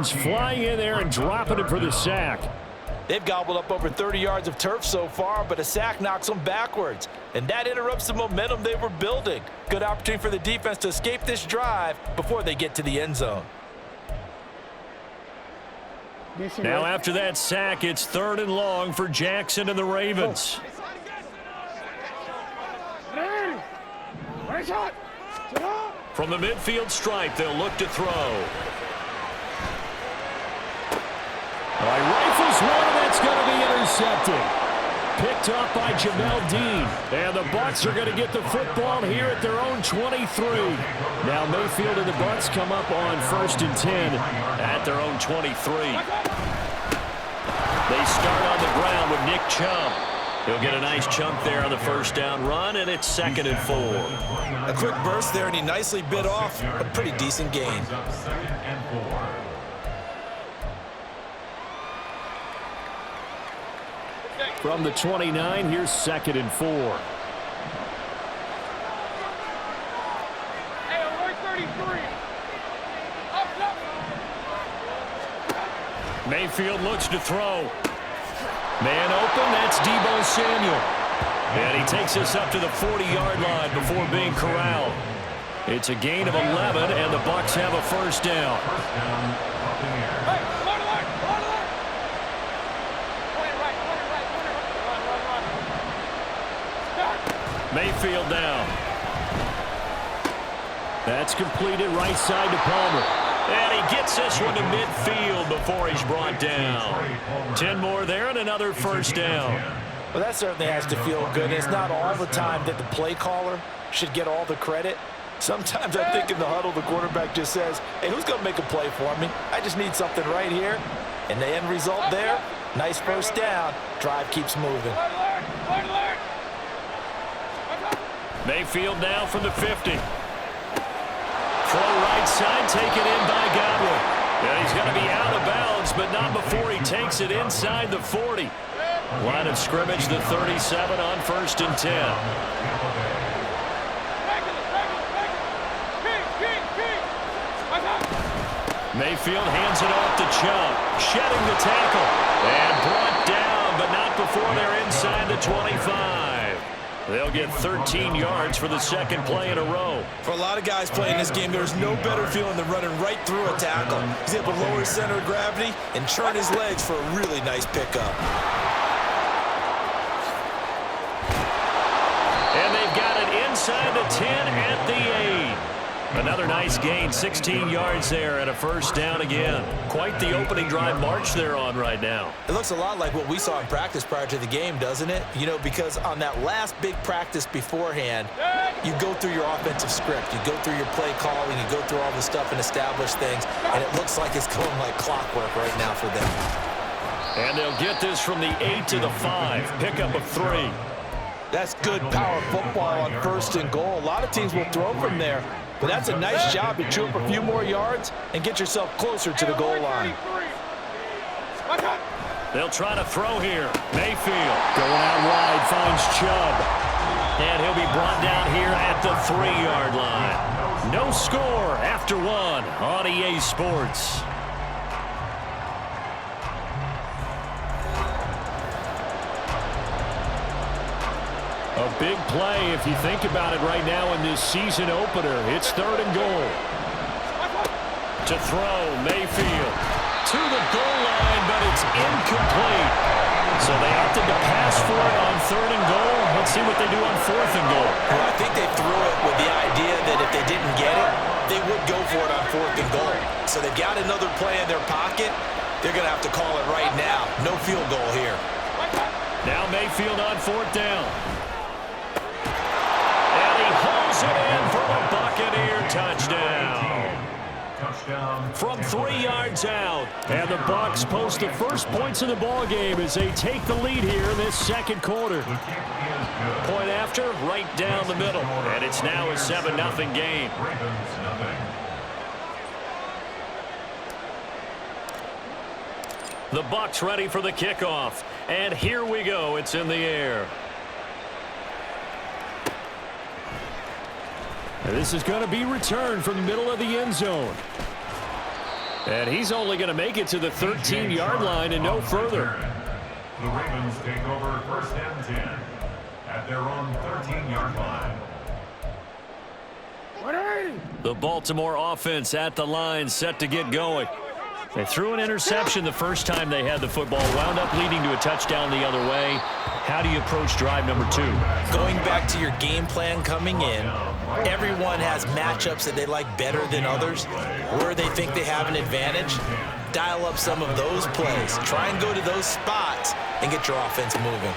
comes flying in there and dropping it for the sack. They've gobbled up over 30 yards of turf so far, but a sack knocks them backwards. And that interrupts the momentum they were building. Good opportunity for the defense to escape this drive before they get to the end zone. Now after that sack, it's 3rd and long for Jackson and the Ravens. From the midfield stripe, they'll look to throw. Rifles one, and that's going to be intercepted. Picked up by Jamel Dean. And the Bucs are going to get the football here at their own 23. Now Mayfield and the Bucs come up on 1st and 10 at their own 23. They start on the ground with Nick Chubb. He'll get a nice chunk there on the 1st down run, and it's 2nd and 4. A quick burst there, and he nicely bit off a pretty decent gain. From the 29, here's 2nd and 4. Mayfield looks to throw. Man open, that's Deebo Samuel. And he takes us up to the 40-yard line before being corralled. It's a gain of 11, and the Bucs have a 1st down. Mayfield down. That's completed right side to Palmer. And he gets this one to midfield before he's brought down. 10 more there and another 1st down. Well, that certainly has to feel good. It's not all the time that the play caller should get all the credit. Sometimes I think in the huddle, the quarterback just says, hey, who's going to make a play for me? I just need something right here. And the end result there, nice 1st down. Drive keeps moving. Mayfield now from the 50. Throw right side, taken in by Godwin. And he's going to be out of bounds, but not before he takes it inside the 40. Line of scrimmage, the 37 on 1st and 10. Mayfield hands it off to Chubb, shedding the tackle. And brought down, but not before they're inside the 25. They'll get 13 yards for the 2nd play in a row. For a lot of guys playing this game, there's no better feeling than running right through a tackle. He's able to lower his center of gravity and turn his legs for a really nice pickup. And they've got it inside the 10 at the 8. Another nice gain, 16 yards there and a 1st down again. Quite the opening drive march they're on right now. It looks a lot like what we saw in practice prior to the game, doesn't it? You know, because on that last big practice beforehand, you go through your offensive script. You go through your play calling. You go through all the stuff and establish things. And it looks like it's going like clockwork right now for them. And they'll get this from the 8 to the 5. Pickup of 3. That's good power football on 1st and goal. A lot of teams will throw from there. But that's a nice job to chew up a few more yards and get yourself closer to the goal line. They'll try to throw here. Mayfield going out wide, finds Chubb. And he'll be brought down here at the 3-yard line. No score after 1 on EA Sports. A big play if you think about it right now in this season opener. It's 3rd and goal. To throw, Mayfield to the goal line, but it's incomplete. So they opted to pass for it on 3rd and goal. Let's see what they do on 4th and goal. Well, I think they threw it with the idea that if they didn't get it, they would go for it on 4th and goal. So they've got another play in their pocket. They're going to have to call it right now. No field goal here. Now Mayfield on 4th down. It in for a Buccaneer touchdown. From 3 yards out. And the Bucs post the first points of the ball game as they take the lead here in this 2nd quarter. Point after, right down the middle. And it's now a 7-0 game. The Bucs ready for the kickoff. And here we go. It's in the air. This is going to be returned from the middle of the end zone. And he's only going to make it to the 13-yard line and no further. The Ravens take over 1st and 10 at their own 13-yard line. The Baltimore offense at the line, set to get going. They threw an interception the first time they had the football, wound up leading to a touchdown the other way. How do you approach drive number 2? Going back to your game plan coming in, everyone has matchups that they like better than others, where they think they have an advantage. Dial up some of those plays. Try and go to those spots and get your offense moving.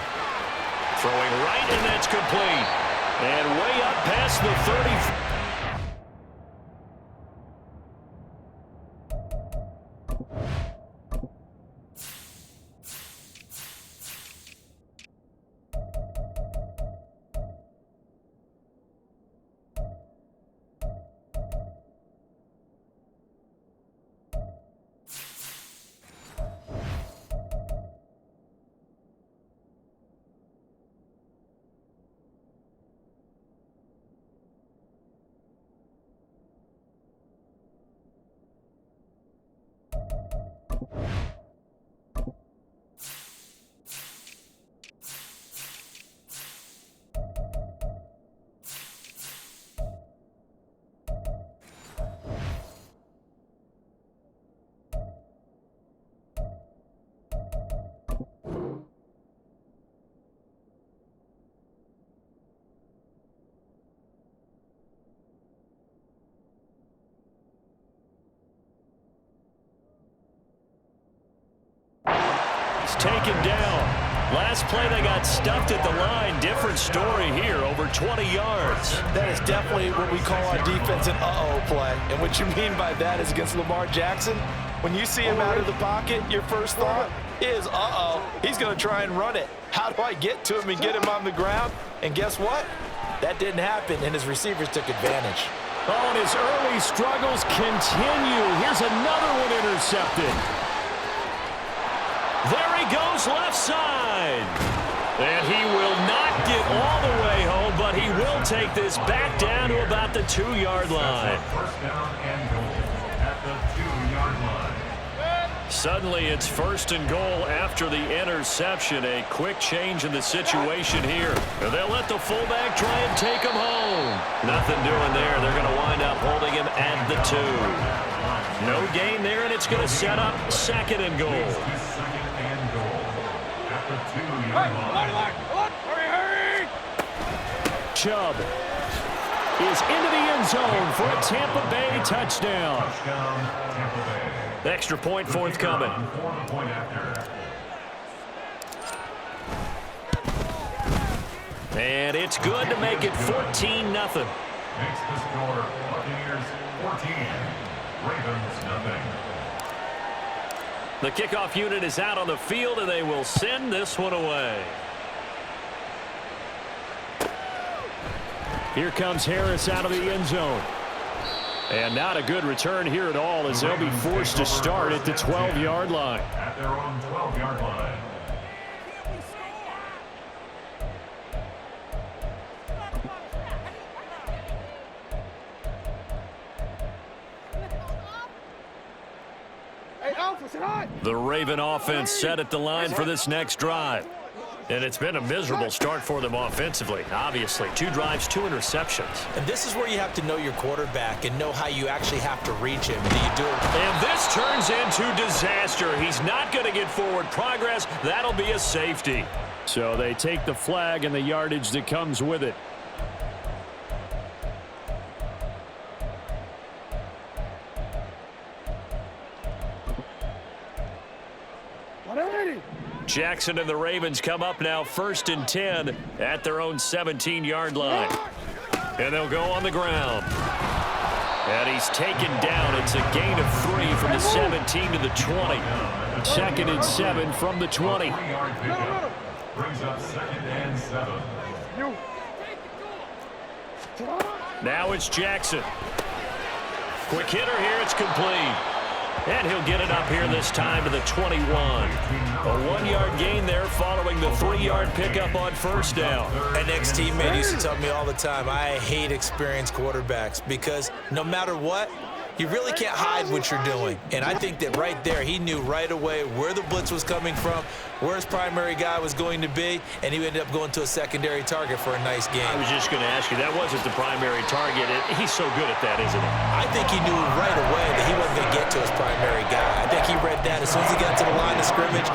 Throwing right, and that's complete. And way up past the 30. Taken down. Last play they got stuffed at the line. Different story here, over 20 yards. That is definitely what we call on defense an uh-oh play. And what you mean by that is against Lamar Jackson, when you see him out of the pocket, your first thought is, uh-oh, he's going to try and run it. How do I get to him and get him on the ground? And guess what? That didn't happen, and his receivers took advantage. Oh, and his early struggles continue. Here's another one intercepted. There he goes left side. And he will not get all the way home, but he will take this back down to about the 2-yard line. First down and goal at the 2-yard line. Suddenly it's 1st and goal after the interception. A quick change in the situation here. And they'll let the fullback try and take him home. Nothing doing there. They're going to wind up holding him at the 2. No gain there, and it's going to set up 2nd and goal. Chubb is into the end zone for a Tampa Bay touchdown. Extra point forthcoming. And it's good to make it 14-0. Makes the score Buccaneers 14, Ravens nothing. The kickoff unit is out on the field, and they will send this one away. Here comes Harris out of the end zone. And not a good return here at all, as they'll be forced to start at the 12-yard line. At their own 12-yard line. The Raven offense set at the line for this next drive. And it's been a miserable start for them offensively, obviously. 2 drives, 2 interceptions. And this is where you have to know your quarterback and know how you actually have to reach him. Do you do it? And this turns into disaster. He's not going to get forward progress. That'll be a safety. So they take the flag and the yardage that comes with it. Jackson and the Ravens come up now 1st and 10 at their own 17-yard line. And they'll go on the ground. And he's taken down. It's a gain of 3 from the 17 to the 20. 2nd and 7 from the 20. Brings up 2nd and 7. Now it's Jackson. Quick hitter here. It's complete. And he'll get it up here this time to the 21. A 1-yard gain there following the 3-yard pickup on 1st down. An ex-teammate used to tell me all the time, I hate experienced quarterbacks because no matter what, You really can't hide what you're doing. And I think that right there, he knew right away where the blitz was coming from, where his primary guy was going to be, and he ended up going to a secondary target for a nice game. I was just going to ask you, that wasn't the primary target. He's so good at that, isn't he? I think he knew right away that he wasn't going to get to his primary guy. I think he read that as soon as he got to the line of scrimmage,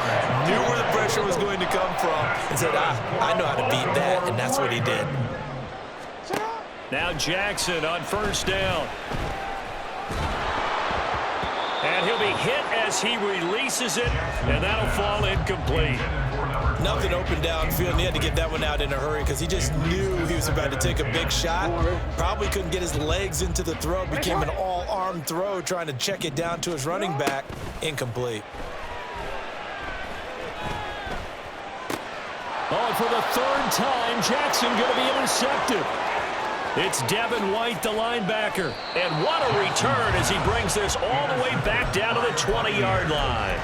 knew where the pressure was going to come from, and said, I know how to beat that, and that's what he did. Now Jackson on first down. And he'll be hit as he releases it, and that'll fall incomplete. Nothing open downfield, and he had to get that one out in a hurry because he just knew he was about to take a big shot. Probably couldn't get his legs into the throw. Became an all-arm throw, trying to check it down to his running back. Incomplete. Oh, and for the third time, Jackson going to be intercepted. It's Devin White, the linebacker. And what a return as he brings this all the way back down to the 20-yard line.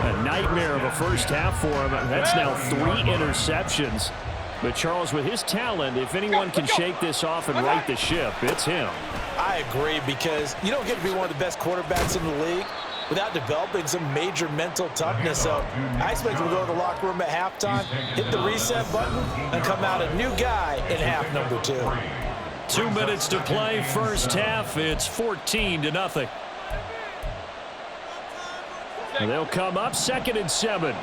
A nightmare of a first half for him. That's now 3 interceptions. But, Charles, with his talent, if anyone can shake this off and right the ship, it's him. I agree, because you don't get to be one of the best quarterbacks in the league without developing some major mental toughness. So I expect him to go to the locker room at halftime, hit the reset button, and come out a new guy in half number 2. 2 minutes to play, first half. It's 14-0. And they'll come up 2nd and 7.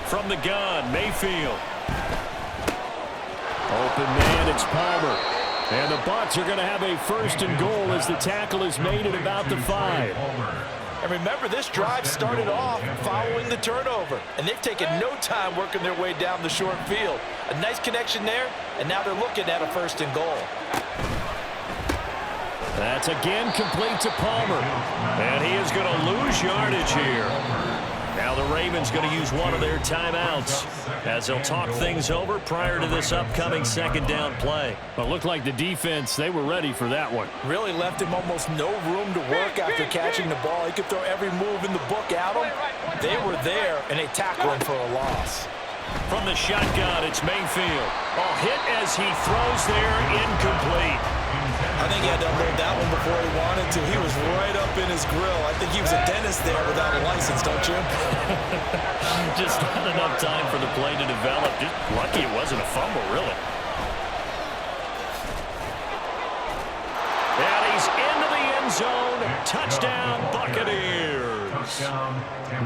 From the gun, Mayfield. Open man, it's Palmer. And the Bucs are going to have a 1st and goal as the tackle is made at about the 5. And remember, this drive started off following the turnover, and they've taken no time working their way down the short field. A nice connection there, and now they're looking at a 1st and goal. That's again complete to Palmer. And he is going to lose yardage here. Now the Ravens going to use one of their timeouts as they'll talk things over prior to this upcoming 2nd down play. Well, it looked like the defense, they were ready for that one. Really left him almost no room to work after catching the ball. He could throw every move in the book at him. They were there, and they tackled him for a loss. From the shotgun, it's Mayfield. Oh, hit as he throws there, incomplete. I think he had to unload that one before he wanted to. He was right up in his grill. I think he was a dentist there without a license, don't you? Just not enough time for the play to develop. Just lucky it wasn't a fumble, really. And he's into the end zone. Touchdown, Buccaneers.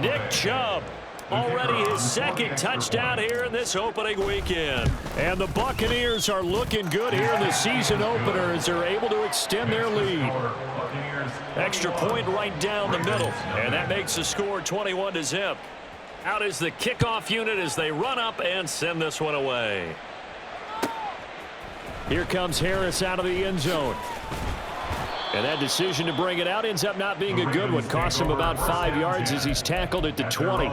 Nick Chubb. Already his 2nd touchdown here in this opening weekend. And the Buccaneers are looking good here in the season opener as they're able to extend their lead. Extra point right down the middle. And that makes the score 21-0. Out is the kickoff unit as they run up and send this one away. Here comes Harris out of the end zone. And that decision to bring it out ends up not being a good one. Cost him about 5 yards as he's tackled at the 20.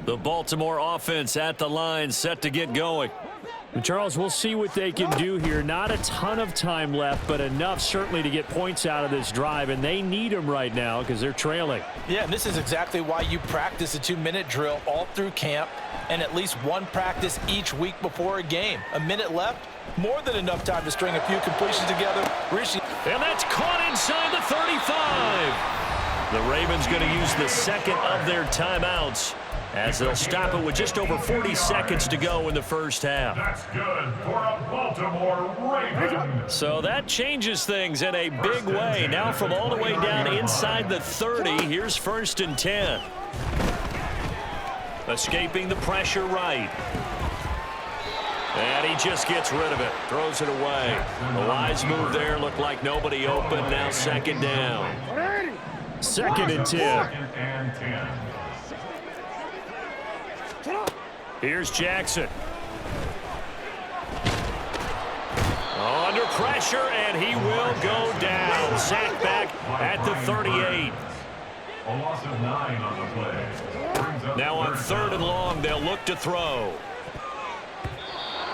The Baltimore offense at the line, set to get going. And Charles, we'll see what they can do here. Not a ton of time left, but enough certainly to get points out of this drive, and they need them right now because they're trailing. Yeah, and this is exactly why you practice a 2-minute drill all through camp and at least one practice each week before a game. A minute left, more than enough time to string a few completions together. And that's caught inside the 35. The Ravens going to use the 2nd of their timeouts as they'll stop it with just over 40 seconds to go in the first half. That's good for a Baltimore Ravens. So that changes things in a big way. Now from all the way down inside the 30, here's 1st and 10. Escaping the pressure right. And he just gets rid of it. Throws it away. A wise move there. Looked like nobody open. Now 2nd down. 2nd and 10. 2nd and 10. Here's Jackson. Under pressure, and he will go down. Sacked back at the 38. A loss of 9 on the play. Now on 3rd and long, they'll look to throw.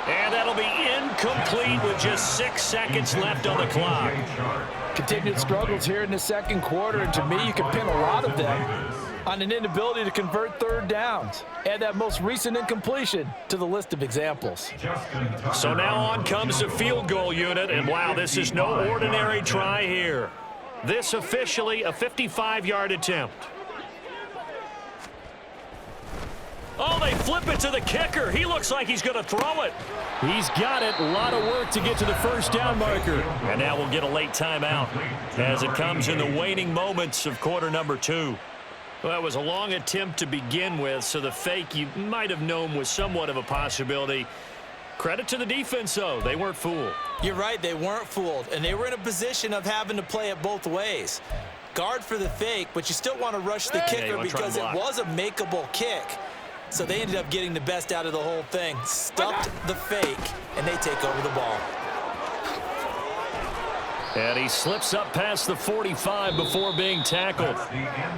And that'll be incomplete with just 6 seconds left on the clock. Continued struggles here in the second quarter, and to me, you can pin a lot of them on an inability to convert third downs. Add that most recent incompletion to the list of examples. So now on comes the field goal unit, and wow, this is no ordinary try here. This officially a 55-yard attempt. Oh, they flip it to the kicker. He looks like he's going to throw it. He's got it. A lot of work to get to the first down marker. And now we'll get a late timeout as it comes in the waning moments of quarter number 2. Well, that was a long attempt to begin with, so the fake you might have known was somewhat of a possibility. Credit to the defense, though. They weren't fooled. You're right. They weren't fooled, and they were in a position of having to play it both ways. Guard for the fake, but you still want to rush the kicker because it was a makeable kick. So they ended up getting the best out of the whole thing. Stuffed the fake, and they take over the ball. And he slips up past the 45 before being tackled.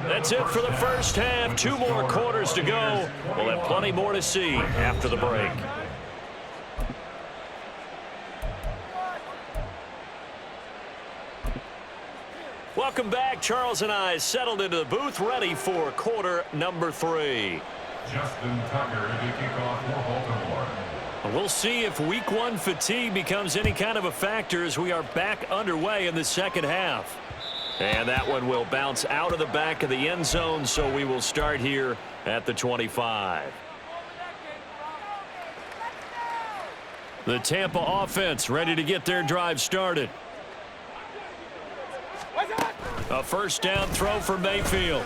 That's it for the first half. 2 more quarters to go. We'll have plenty more to see after the break. Welcome back. Charles and I settled into the booth, ready for quarter number 3. Justin Tucker to kick off for Baltimore. We'll see if week 1 fatigue becomes any kind of a factor as we are back underway in the second half. And that one will bounce out of the back of the end zone, so we will start here at the 25. The Tampa offense ready to get their drive started. A first down throw for Mayfield.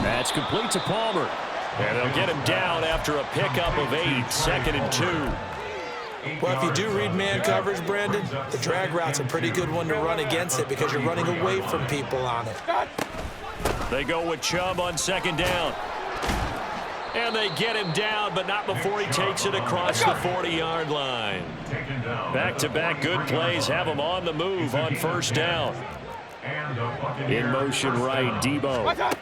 That's complete to Palmer. And they'll get him down after a pickup of 8, 2nd and 2. Well, if you do read man coverage, Brandon, the drag route's a pretty good one to run against it because you're running away from people on it. They go with Chubb on 2nd down. And they get him down, but not before he takes it across the 40-yard line. Back-to-back good plays have him on the move on first down. In motion right, Debo.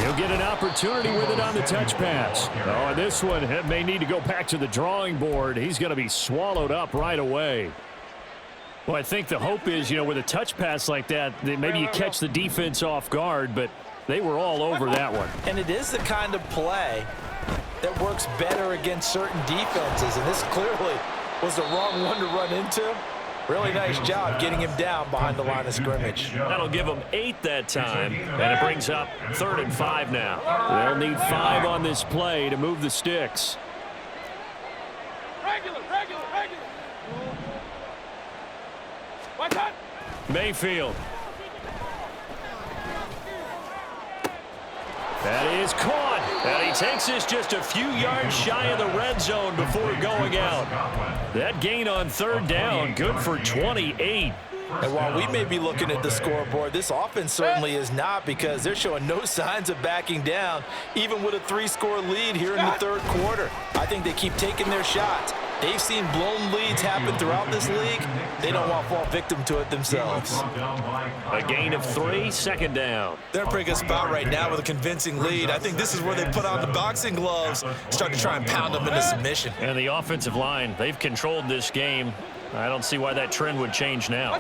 He'll get an opportunity with it on the touch pass. Oh, and this one may need to go back to the drawing board. He's going to be swallowed up right away. Well, I think the hope is, with a touch pass like that maybe you catch the defense off guard, but they were all over that one. And it is the kind of play that works better against certain defenses, and this clearly was the wrong one to run into. Really nice job getting him down behind the line of scrimmage. That'll give them 8 that time, and it brings up 3rd and 5 now. They'll need 5 on this play to move the sticks. Regular. Mayfield. That is caught. And he takes this just a few yards shy of the red zone before going out. That gain on 3rd down, good for 28. And while we may be looking at the scoreboard, this offense certainly is not, because they're showing no signs of backing down, even with a 3-score lead here in the 3rd quarter. I think they keep taking their shots. They've seen blown leads happen throughout this league. They don't want to fall victim to it themselves. A gain of 3, 2nd down. They're in a pretty good spot right now with a convincing lead. I think this is where they put on the boxing gloves, start to try and pound them into submission. And the offensive line, they've controlled this game. I don't see why that trend would change now.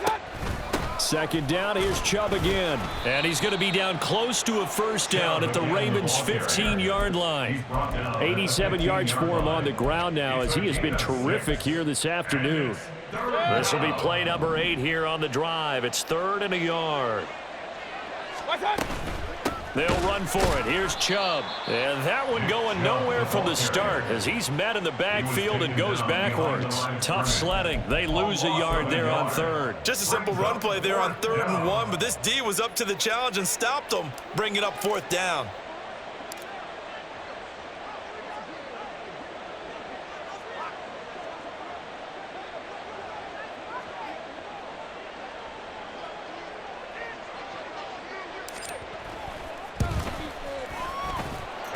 2nd down, here's Chubb again. And he's going to be down close to a first down at the Ravens' 15-yard line. 87 yards for him on the ground now, as he has been terrific here this afternoon. This will be play number 8 here on the drive. It's 3rd and a yard. They'll run for it. Here's Chubb. And that one going nowhere from the start as he's met in the backfield and goes backwards. Tough sledding. They lose a yard there on 3rd. Just a simple run play there on 3rd and 1, but this D was up to the challenge and stopped them, bringing up 4th down.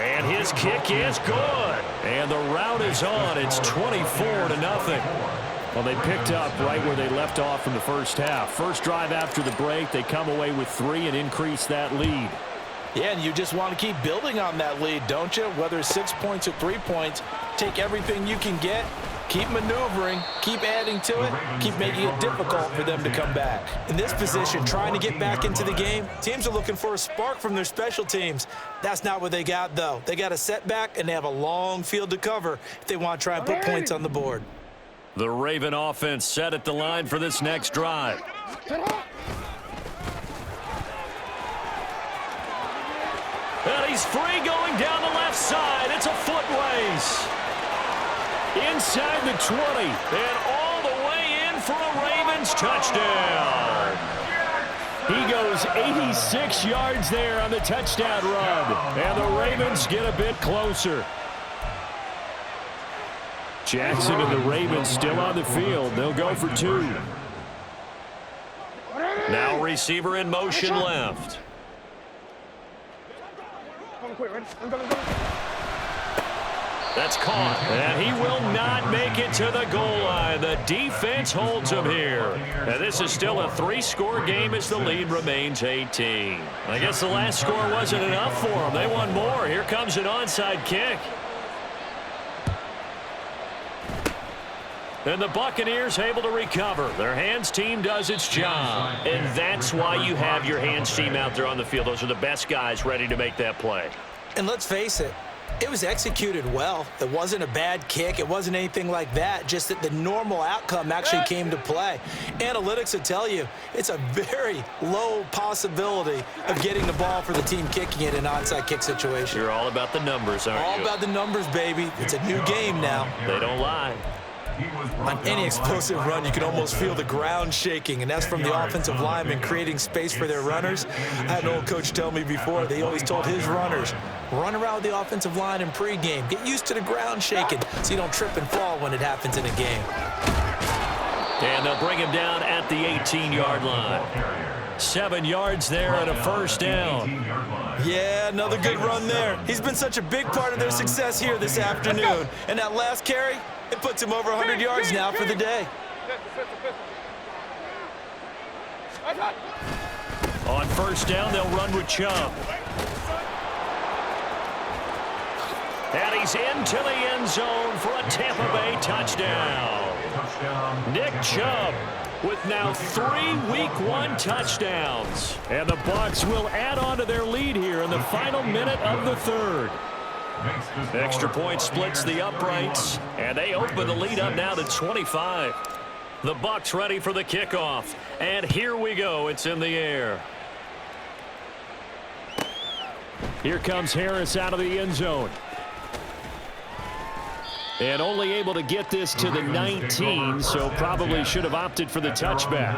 And his kick is good. And the route is on. It's 24-0. Well, they picked up right where they left off in the first half. First drive after the break, they come away with 3 and increase that lead. Yeah, and you just want to keep building on that lead, don't you? Whether it's 6 points or 3 points, take everything you can get Keep maneuvering, keep adding to it, keep making it difficult for them to come back. In this position, trying to get back into the game, teams are looking for a spark from their special teams. That's not what they got, though. They got a setback, and they have a long field to cover if they want to try and put points on the board. The Raven offense set at the line for this next drive. And he's free going down the left side. It's a foot race. Inside the 20 and all the way in for a Ravens touchdown. He goes 86 yards there on the touchdown run. And the Ravens get a bit closer. Jackson and the Ravens still on the field. They'll go for 2. Now receiver in motion left. That's caught, and he will not make it to the goal line. The defense holds him here. And this is still a 3-score game as the lead remains 18. I guess the last score wasn't enough for them. They want more. Here comes an onside kick. And the Buccaneers able to recover. Their hands team does its job. And that's why you have your hands team out there on the field. Those are the best guys ready to make that play. And let's face it, it was executed well. It wasn't a bad kick. It wasn't anything like that. Just that the normal outcome actually came to play. Analytics will tell you it's a very low possibility of getting the ball for the team kicking it in an onside kick situation. You're all about the numbers, aren't you? All about the numbers, baby. It's a new game now. They don't lie. On any explosive run, you can almost feel the ground shaking, and that's from the offensive linemen creating space for their runners. I had an old coach tell me before, they always told his runners, run around the offensive line in pregame. Get used to the ground shaking so you don't trip and fall when it happens in a game. And they'll bring him down at the 18-yard line. 7 yards there and a first down. Yeah, another good run there. He's been such a big part of their success here this afternoon. And that last carry, it puts him over 100 yards now for the day. On first down, they'll run with Chubb. And he's into the end zone for a Tampa Bay touchdown. Nick Chubb with now 3 Week 1 touchdowns. And the Bucs will add on to their lead here in the final minute of the third. Extra point splits the uprights, and they open the lead up now to 25. The Bucs ready for the kickoff, and here we go. It's in the air. Here comes Harris out of the end zone. And only able to get this to the 19, so probably should have opted for the touchback.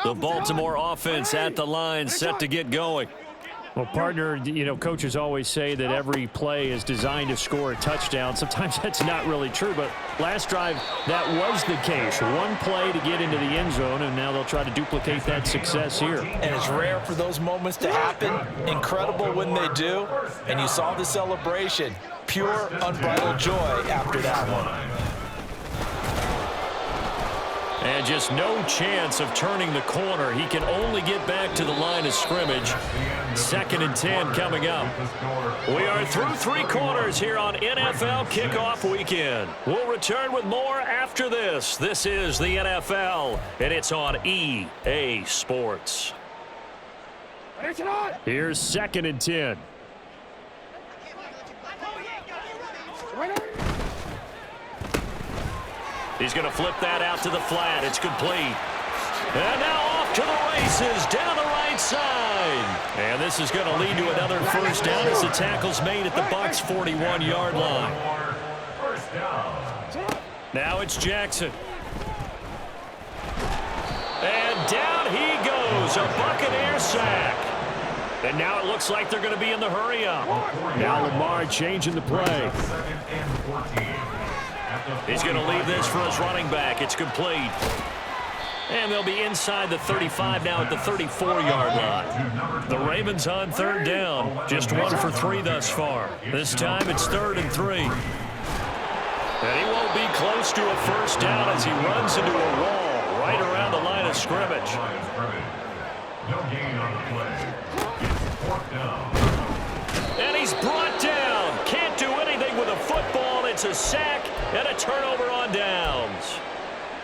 The Baltimore offense at the line, set to get going. Well, partner, you know, coaches always say that every play is designed to score a touchdown. Sometimes that's not really true, but last drive, that was the case. One play to get into the end zone, and now they'll try to duplicate that success here. And it's rare for those moments to happen. Incredible when they do. And you saw the celebration. Pure, unbridled joy after that one. And just no chance of turning the corner. He can only get back to the line of scrimmage. 2nd and 10 coming up. We are through 3 quarters here on NFL Kickoff Weekend. We'll return with more after this. This is the NFL, and it's on EA Sports. Here's 2nd and 10. He's going to flip that out to the flat. It's complete. And now off to the races down the right side. And this is going to lead to another first down as the tackle's made at the Bucs' 41-yard line. Now it's Jackson. And down he goes. A Buccaneer sack. And now it looks like they're going to be in the hurry-up. Now Lamar changing the play. He's going to leave this for his running back. It's complete. And they'll be inside the 35 now at the 34-yard line. The Ravens on 3rd down. Just 1 for 3 thus far. This time it's 3rd and 3. And he won't be close to a first down as he runs into a wall right around the line of scrimmage. No gain on the play. It's fourth down. And he's brought down. Can't do anything with a football. It's a sack and a turnover on downs.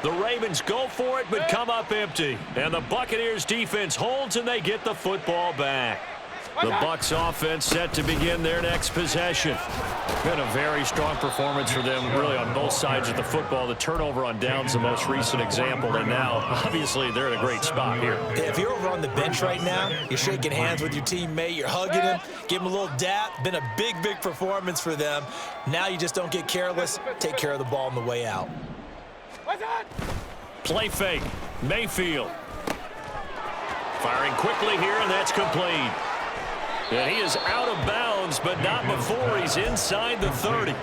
The Ravens go for it but come up empty. And the Buccaneers defense holds and they get the football back. The Bucs offense set to begin their next possession. Been a very strong performance for them really on both sides of the football. The turnover on downs the most recent example, and now obviously they're in a great spot here. If you're over on the bench right now, you're shaking hands with your teammate, you're hugging him, give him a little dap. Been a big performance for them. Now you just don't get careless. Take care of the ball on the way out. Play fake. Mayfield. Firing quickly here, and that's complete. And he is out of bounds, but not before he's inside the 30.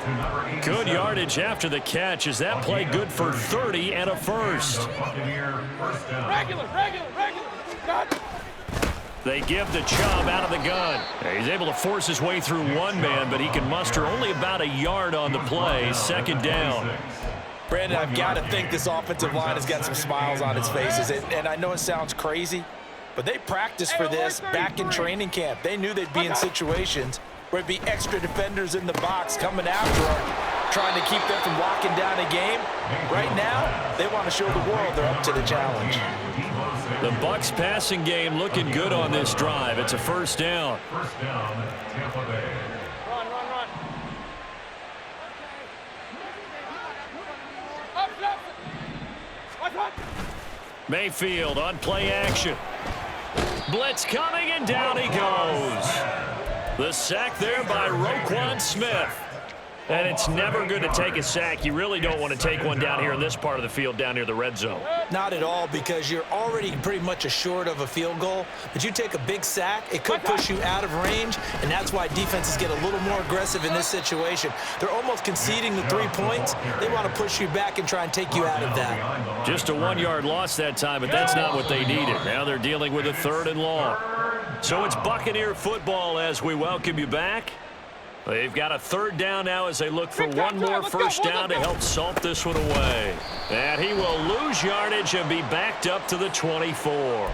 Good yardage after the catch. Is that play good for 30 and a first? Regular. They give the Chubb out of the gun. He's able to force his way through one man, but he can muster only about a yard on the play. Second down. Brandon, I've got to think this offensive line has got some smiles on its faces. And I know it sounds crazy, but they practiced for this back in training camp. They knew they'd be in situations where it'd be extra defenders in the box coming after them, trying to keep them from locking down a game. Right now, they want to show the world they're up to the challenge. The Bucs passing game looking good on this drive. It's a first down. First down, Tampa Bay. Run. Up. Mayfield on play action. Blitz coming, and down he goes. The sack there by Roquan Smith. And it's never good to take a sack. You really don't want to take one down here in this part of the field, down near the red zone. Not at all, because you're already pretty much assured of a field goal. But you take a big sack, it could push you out of range, and that's why defenses get a little more aggressive in this situation. They're almost conceding the 3 points. They want to push you back and try and take you out of that. Just a 1-yard loss that time, but that's not what they needed. Now they're dealing with a 3rd and long. So it's Buccaneer football as we welcome you back. They've got a 3rd down now as they look for one more first down to help salt this one away. And he will lose yardage and be backed up to the 24.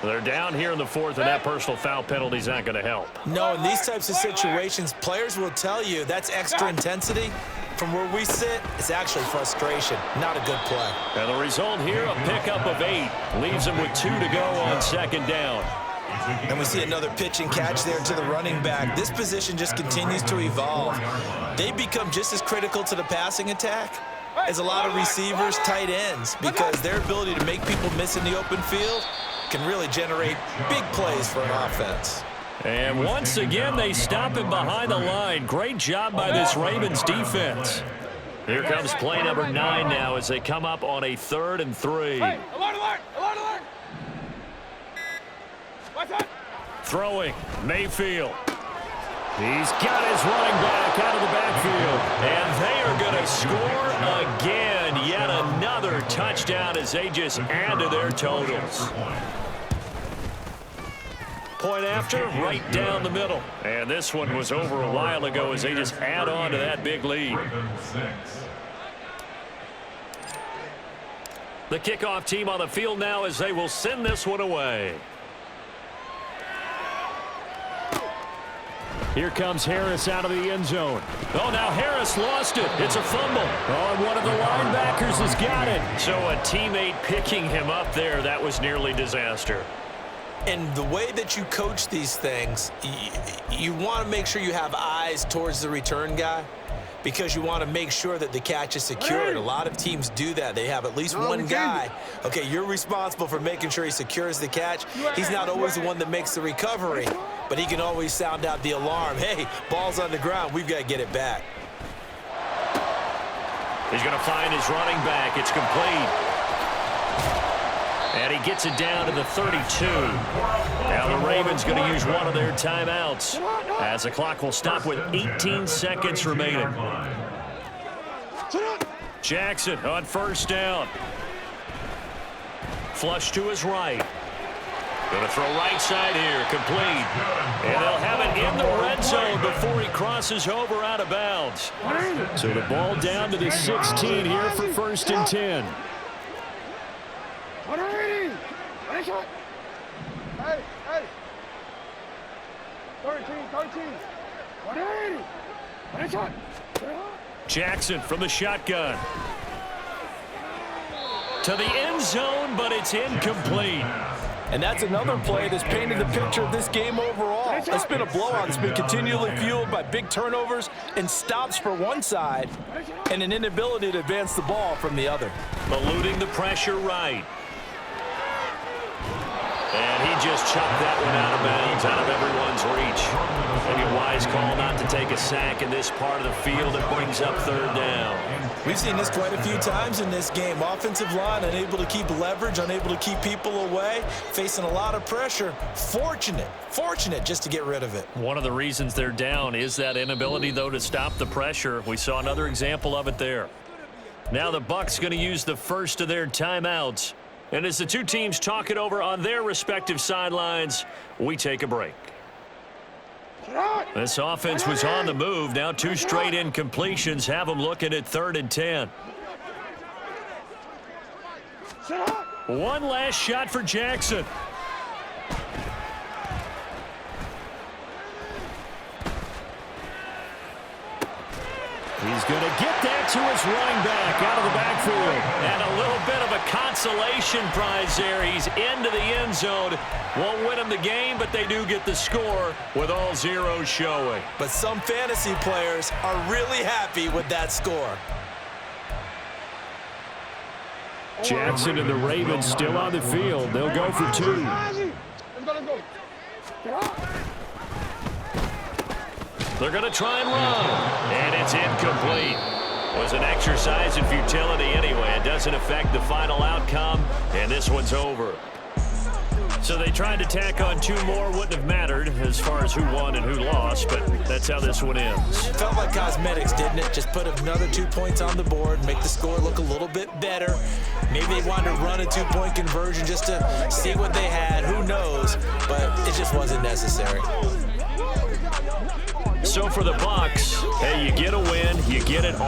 They're down here in the 4th, and that personal foul penalty is not going to help. No, in these types of situations, players will tell you that's extra intensity. From where we sit, it's actually frustration, not a good play. And the result here, a pickup of 8. Leaves them with 2 to go on 2nd down. And we see another pitch and catch there to the running back. This position just continues to evolve. They become just as critical to the passing attack as a lot of receivers, tight ends, because their ability to make people miss in the open field can really generate big plays for an offense. And once again, they stop him behind the line. Great job by this Ravens defense. Here comes play number 9 now as they come up on a 3rd and 3. Alert. Throwing, Mayfield. He's got his running back out of the backfield. And they are going to score again. Yet another touchdown as they just add to their totals. Point after, right down the middle. And this one was over a while ago as they just add on to that big lead. The kickoff team on the field now as they will send this one away. Here comes Harris out of the end zone. Oh, now Harris lost it. It's a fumble. Oh, and one of the linebackers has got it. So a teammate picking him up there. That was nearly disaster. And the way that you coach these things, you want to make sure you have eyes towards the return guy, because you want to make sure that the catch is secured. A lot of teams do that. They have at least one guy. Okay, you're responsible for making sure he secures the catch. He's not always the one that makes the recovery, but he can always sound out the alarm. Hey, ball's on the ground. We've got to get it back. He's going to find his running back. It's complete. And he gets it down to the 32. Now the Ravens going to use one of their timeouts as the clock will stop with 18 seconds remaining. Jackson on first down. Flush to his right. Going to throw right side here, complete. And they'll have it in the red zone before he crosses over out of bounds. So the ball down to the 16 here for 1st and 10. Hey, hey. 13. Jackson from the shotgun. To the end zone, but it's incomplete. And that's another play that's painted the picture of this game overall. It's been a blowout. It's been continually fueled by big turnovers and stops for one side and an inability to advance the ball from the other. Eluding the pressure right. And he just chucked that one out of bounds, out of everyone's reach. Maybe a wise call not to take a sack in this part of the field. It brings up 3rd down. We've seen this quite a few times in this game. Offensive line unable to keep leverage, unable to keep people away, facing a lot of pressure. Fortunate just to get rid of it. One of the reasons they're down is that inability, though, to stop the pressure. We saw another example of it there. Now the Bucs going to use the first of their timeouts. And as the two teams talk it over on their respective sidelines, we take a break. This offense was on the move. Now 2 straight incompletions have them looking at 3rd and 10. One last shot for Jackson. He's going to get that to his running back out of the backfield. And a little bit of a consolation prize there. He's into the end zone. Won't win him the game, but they do get the score with all zeros showing. But some fantasy players are really happy with that score. Jackson and the Ravens still on the field. They'll go for 2. They're going to try and run. And it's incomplete. It was an exercise in futility anyway. It doesn't affect the final outcome, and this one's over. So they tried to tack on 2 more. Wouldn't have mattered as far as who won and who lost, but that's how this one ends. Felt like cosmetics, didn't it? Just put another 2 points on the board, make the score look a little bit better. Maybe they wanted to run a 2-point conversion just to see what they had. Who knows? But it just wasn't necessary. So for the Bucs, hey, you get a win, you get it all.